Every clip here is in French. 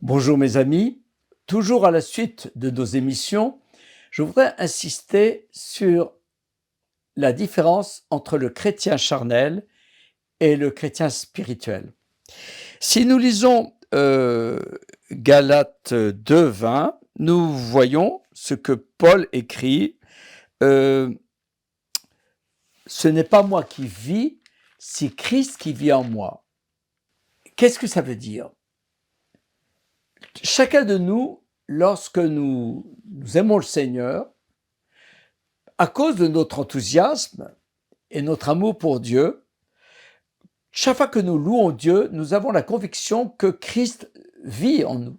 Bonjour mes amis, toujours à la suite de nos émissions, je voudrais insister sur la différence entre le chrétien charnel et le chrétien spirituel. Si nous lisons Galates 2:20, nous voyons ce que Paul écrit. Ce n'est pas moi qui vis, c'est Christ qui vit en moi. Qu'est-ce que ça veut dire? Chacun de nous, lorsque nous aimons le Seigneur, à cause de notre enthousiasme et notre amour pour Dieu, chaque fois que nous louons Dieu, nous avons la conviction que Christ vit en nous.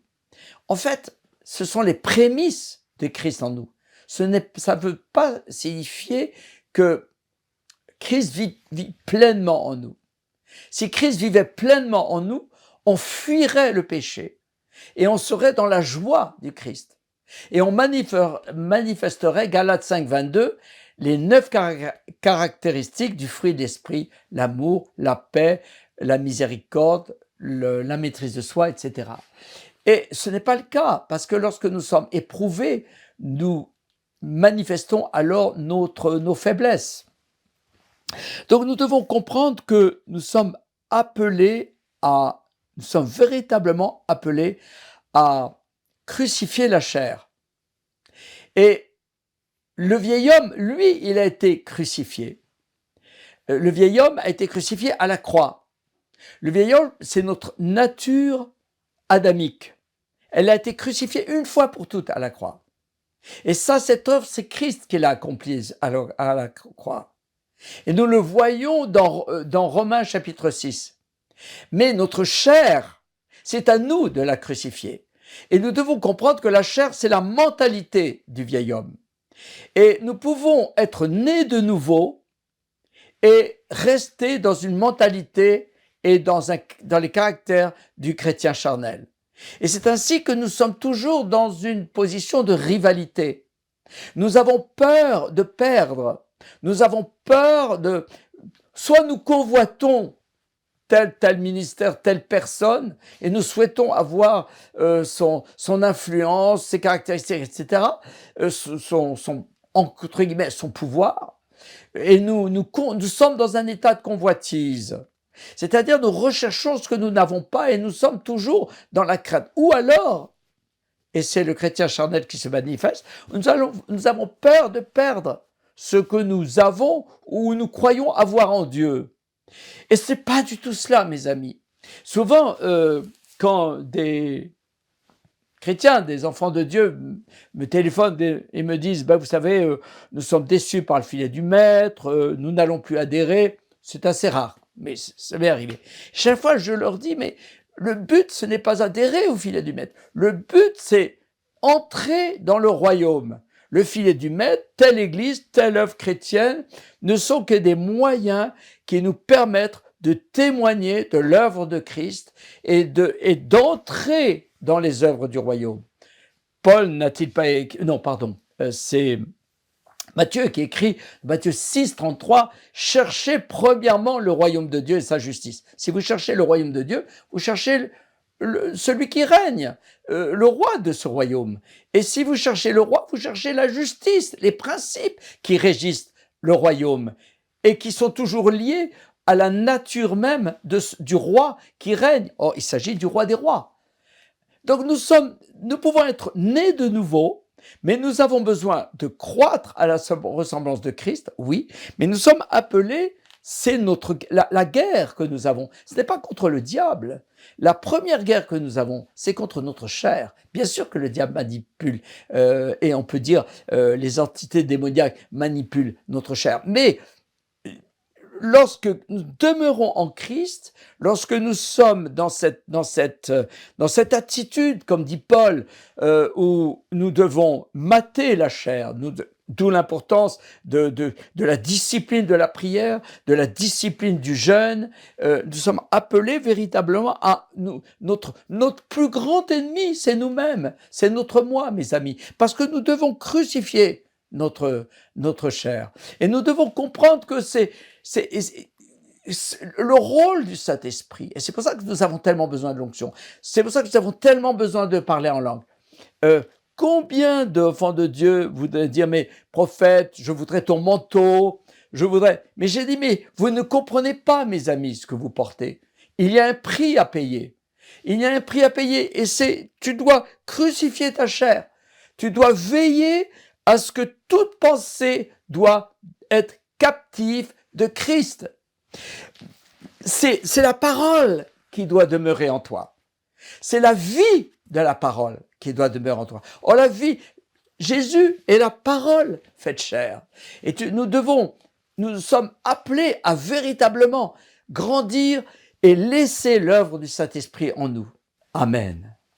En fait, ce sont les prémices de Christ en nous. Ça ne veut pas signifier que Christ vit pleinement en nous. Si Christ vivait pleinement en nous, on fuirait le péché et on serait dans la joie du Christ. Et on manifesterait, Galates 5:22, les 9 caractéristiques du fruit de l'esprit: l'amour, la paix, la miséricorde, la maîtrise de soi, etc. Et ce n'est pas le cas, parce que lorsque nous sommes éprouvés, nous manifestons alors nos faiblesses. Donc nous devons comprendre que nous sommes véritablement appelés à crucifier la chair. Et le vieil homme, lui, il a été crucifié. Le vieil homme a été crucifié à la croix. Le vieil homme, c'est notre nature adamique. Elle a été crucifiée une fois pour toutes à la croix. Et ça, cette œuvre, c'est Christ qui l'a accomplie à la croix. Et nous le voyons dans Romains chapitre 6. Mais notre chair, c'est à nous de la crucifier. Et nous devons comprendre que la chair, c'est la mentalité du vieil homme. Et nous pouvons être nés de nouveau et rester dans une mentalité et dans les caractères du chrétien charnel. Et c'est ainsi que nous sommes toujours dans une position de rivalité. Nous avons peur de perdre. Nous avons peur de... Soit nous convoitons tel ministère, telle personne, et nous souhaitons avoir son influence, ses caractéristiques, etc., entre guillemets, son pouvoir, et nous sommes dans un état de convoitise. C'est-à-dire, nous recherchons ce que nous n'avons pas et nous sommes toujours dans la crainte. Ou alors, et c'est le chrétien charnel qui se manifeste, nous avons peur de perdre ce que nous avons ou nous croyons avoir en Dieu. Et ce n'est pas du tout cela, mes amis. Souvent, quand des chrétiens, des enfants de Dieu me téléphonent et me disent, vous savez, nous sommes déçus par le filet du maître, nous n'allons plus adhérer, c'est assez rare, mais ça m'est arrivé. Chaque fois, je leur dis, mais le but, ce n'est pas adhérer au filet du maître. Le but, c'est entrer dans le royaume. Le filet du maître, telle église, telle œuvre chrétienne, ne sont que des moyens qui nous permettent de témoigner de l'œuvre de Christ et d'entrer dans les œuvres du royaume. Paul n'a-t-il pas écrit... Non, pardon, c'est Matthieu qui écrit, Matthieu 6:33, « Cherchez premièrement le royaume de Dieu et sa justice. » Si vous cherchez le royaume de Dieu, vous cherchez celui qui règne, le roi de ce royaume. Et si vous cherchez le roi, vous cherchez la justice, les principes qui régissent le royaume et qui sont toujours liés à la nature même du roi qui règne. Or, il s'agit du roi des rois. Donc nous pouvons être nés de nouveau, mais nous avons besoin de croître à la ressemblance de Christ, oui, mais nous sommes appelés, c'est la guerre que nous avons. Ce n'est pas contre le diable. La première guerre que nous avons, c'est contre notre chair. Bien sûr que le diable manipule, et on peut dire les entités démoniaques manipulent notre chair, mais lorsque nous demeurons en Christ, lorsque nous sommes dans cette attitude, comme dit Paul, où nous devons mater la chair, d'où l'importance de la discipline de la prière, de la discipline du jeûne, nous sommes appelés véritablement à notre plus grand ennemi, c'est nous-mêmes, c'est notre moi, mes amis, parce que nous devons crucifier notre chair. Et nous devons comprendre que le rôle du Saint-Esprit. Et c'est pour ça que nous avons tellement besoin de l'onction. C'est pour ça que nous avons tellement besoin de parler en langue. Combien d'enfants de Dieu voudraient dire, mais prophète, je voudrais ton manteau, je voudrais... Mais j'ai dit, mais vous ne comprenez pas, mes amis, ce que vous portez. Il y a un prix à payer. Il y a un prix à payer et tu dois crucifier ta chair. Tu dois veiller à ce que toute pensée doit être captive de Christ. C'est la parole qui doit demeurer en toi. C'est la vie de la parole qui doit demeurer en toi. Or, la vie, Jésus est la parole faite chair. Et nous sommes appelés à véritablement grandir et laisser l'œuvre du Saint-Esprit en nous. Amen.